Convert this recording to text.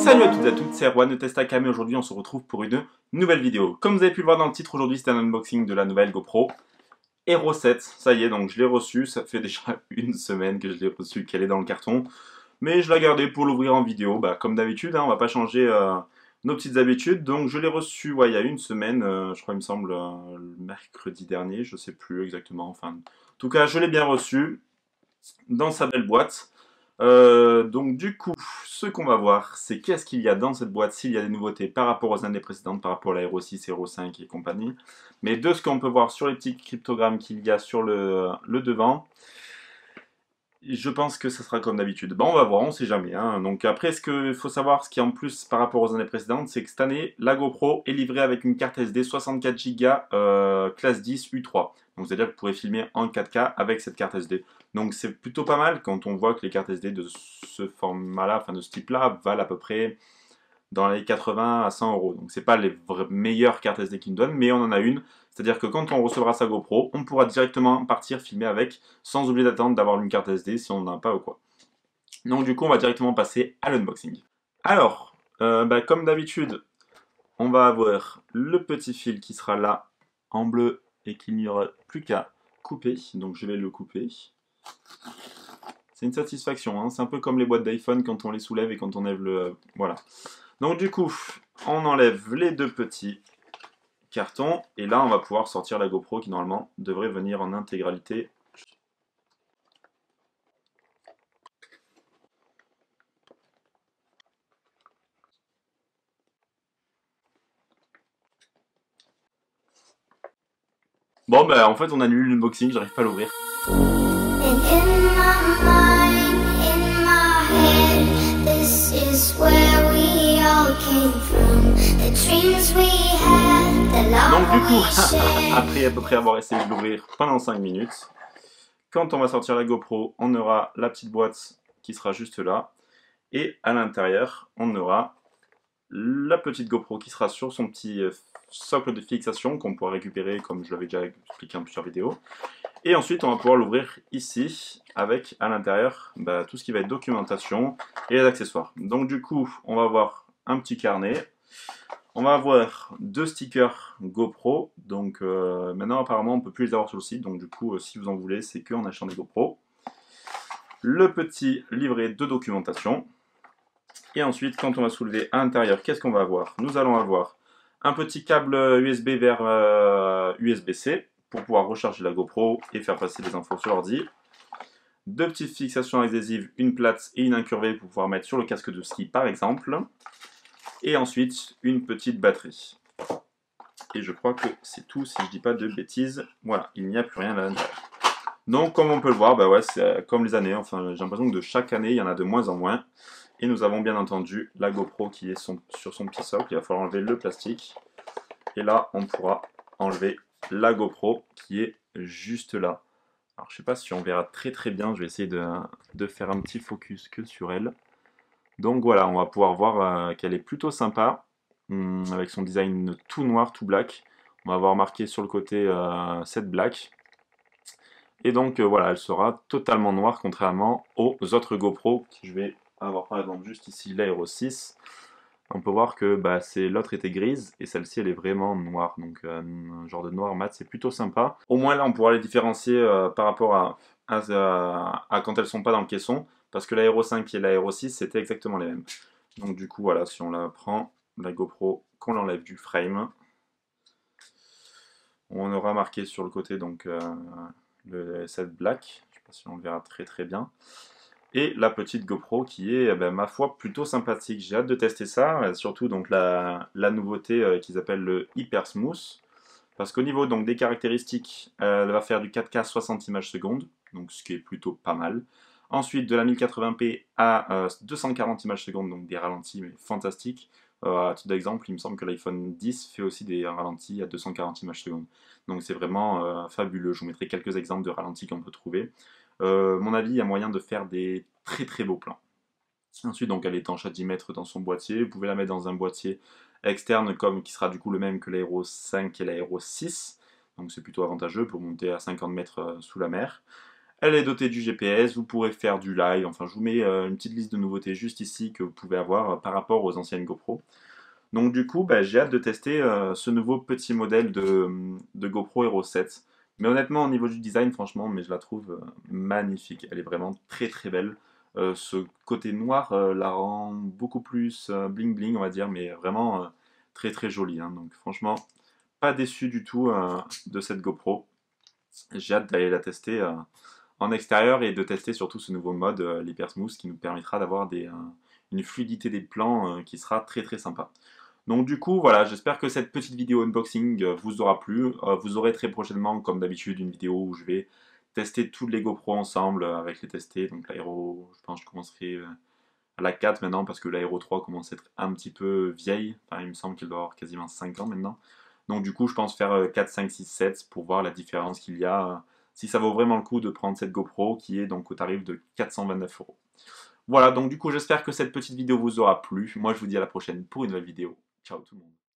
Salut à toutes et à toutes, c'est Erwan de Testacam et aujourd'hui on se retrouve pour une nouvelle vidéo. Comme vous avez pu le voir dans le titre, aujourd'hui c'est un unboxing de la nouvelle GoPro Hero 7. Ça y est, donc je l'ai reçu, ça fait déjà une semaine que je l'ai reçu, qu'elle est dans le carton. Mais je l'ai gardée pour l'ouvrir en vidéo, comme d'habitude, on va pas changer nos petites habitudes. Donc je l'ai reçu il y a une semaine, je crois il me semble le mercredi dernier, je sais plus exactement. Enfin, en tout cas je l'ai bien reçu dans sa belle boîte. Donc du coup, ce qu'on va voir, c'est qu'est-ce qu'il y a dans cette boîte, s'il y a des nouveautés par rapport aux années précédentes, par rapport à la Hero 6, Hero 5 et compagnie. Mais de ce qu'on peut voir sur les petits cryptogrammes qu'il y a sur le devant, je pense que ça sera comme d'habitude. Bon, on va voir, on sait jamais. Hein. Donc après, ce qu'il faut savoir, ce qui est en plus par rapport aux années précédentes, c'est que cette année, la GoPro est livrée avec une carte SD 64 Go classe 10 U3. Donc c'est-à-dire que vous pourrez filmer en 4K avec cette carte SD. Donc c'est plutôt pas mal quand on voit que les cartes SD de ce format-là, enfin de ce type-là, valent à peu près dans les 80 à 100 euros. Donc c'est pas les meilleures cartes SD qu'ils nous donnent, mais on en a une. C'est-à-dire que quand on recevra sa GoPro, on pourra directement partir filmer avec, sans oublier d'attendre d'avoir une carte SD si on n'en a pas ou quoi. Donc du coup, on va directement passer à l'unboxing. Alors, comme d'habitude, on va avoir le petit fil qui sera là, en bleu, et qu'il n'y aura plus qu'à couper. Donc je vais le couper. C'est une satisfaction, hein. C'est un peu comme les boîtes d'iPhone quand on les soulève et quand on lève le... voilà. Donc du coup, on enlève les deux petits cartons et là on va pouvoir sortir la GoPro qui normalement devrait venir en intégralité. Bon en fait on annule l'unboxing, j'arrive pas à l'ouvrir. Donc du coup, après à peu près avoir essayé de l'ouvrir pendant 5 minutes, quand on va sortir la GoPro, on aura la petite boîte qui sera juste là, et à l'intérieur, on aura la petite GoPro qui sera sur son petit socle de fixation qu'on pourra récupérer comme je l'avais déjà expliqué en plusieurs vidéos. Et ensuite, on va pouvoir l'ouvrir ici avec à l'intérieur tout ce qui va être documentation et les accessoires. Donc du coup, on va avoir un petit carnet. On va avoir deux stickers GoPro. Donc maintenant, apparemment, on ne peut plus les avoir sur le site. Donc du coup, si vous en voulez, c'est qu'en achetant des GoPro. Le petit livret de documentation. Et ensuite, quand on va soulever à l'intérieur, qu'est-ce qu'on va avoir? Nous allons avoir un petit câble USB vers USB-C pour pouvoir recharger la GoPro et faire passer les infos sur l'ordi. Deux petites fixations adhésives, une plate et une incurvée pour pouvoir mettre sur le casque de ski par exemple. Et ensuite, une petite batterie. Et je crois que c'est tout si je dis pas de bêtises. Voilà, il n'y a plus rien à l'intérieur. Donc comme on peut le voir, ouais, c'est comme les années, enfin j'ai l'impression que de chaque année, il y en a de moins en moins. Et nous avons bien entendu la GoPro qui est sur son petit socle. Il va falloir enlever le plastique. Et là, on pourra enlever la GoPro qui est juste là. Alors, je ne sais pas si on verra très bien. Je vais essayer de faire un petit focus que sur elle. Donc voilà, on va pouvoir voir qu'elle est plutôt sympa. Avec son design tout noir, tout black. On va avoir marqué sur le côté 7 black. Et donc voilà, elle sera totalement noire contrairement aux autres GoPro que je vais avoir par exemple juste ici la Hero 6. On peut voir que l'autre était grise et celle-ci elle est vraiment noire, donc un genre de noir mat, c'est plutôt sympa. Au moins là on pourra les différencier par rapport à quand elles sont pas dans le caisson, parce que la Hero 5 et la Hero 6 c'était exactement les mêmes. Donc du coup voilà, si on la prend, la GoPro, qu'on l'enlève du frame, on aura marqué sur le côté donc le 7 black, je sais pas si on le verra très bien. Et la petite GoPro qui est, ma foi, plutôt sympathique. J'ai hâte de tester ça, surtout donc la nouveauté qu'ils appellent le Hyper Smooth. Parce qu'au niveau donc, des caractéristiques, elle va faire du 4K 60 images secondes, donc ce qui est plutôt pas mal. Ensuite, de la 1080p à 240 images secondes, donc des ralentis mais fantastiques. À titre d'exemple, il me semble que l'iPhone 10 fait aussi des ralentis à 240 images secondes. Donc c'est vraiment fabuleux. Je vous mettrai quelques exemples de ralentis qu'on peut trouver. Mon avis, il y a moyen de faire des très beaux plans. Ensuite, donc elle est étanche à 10 mètres dans son boîtier. Vous pouvez la mettre dans un boîtier externe qui sera du coup le même que la Hero 5 et la Hero 6. Donc c'est plutôt avantageux pour monter à 50 mètres sous la mer. Elle est dotée du GPS, vous pourrez faire du live, enfin je vous mets une petite liste de nouveautés juste ici que vous pouvez avoir par rapport aux anciennes GoPro. Donc du coup, bah, j'ai hâte de tester ce nouveau petit modèle de GoPro Hero 7. Mais honnêtement, au niveau du design, franchement, mais je la trouve magnifique. Elle est vraiment très très belle. Ce côté noir la rend beaucoup plus bling bling, on va dire, mais vraiment très très jolie, hein. Donc franchement, pas déçu du tout de cette GoPro. J'ai hâte d'aller la tester en extérieur et de tester surtout ce nouveau mode, l'Hyper Smooth, qui nous permettra d'avoir une fluidité des plans qui sera très très sympa. Donc du coup, voilà, j'espère que cette petite vidéo unboxing vous aura plu. Vous aurez très prochainement, comme d'habitude, une vidéo où je vais tester toutes les GoPro ensemble avec les testés. Donc l'aéro, je pense que je commencerai à la 4 maintenant parce que l'aéro 3 commence à être un petit peu vieille. Enfin, il me semble qu'elle doit avoir quasiment 5 ans maintenant. Donc du coup, je pense faire 4, 5, 6, 7 pour voir la différence qu'il y a. Si ça vaut vraiment le coup de prendre cette GoPro qui est donc au tarif de 429 euros. Voilà, donc du coup, j'espère que cette petite vidéo vous aura plu. Moi, je vous dis à la prochaine pour une nouvelle vidéo. Ciao tout le monde.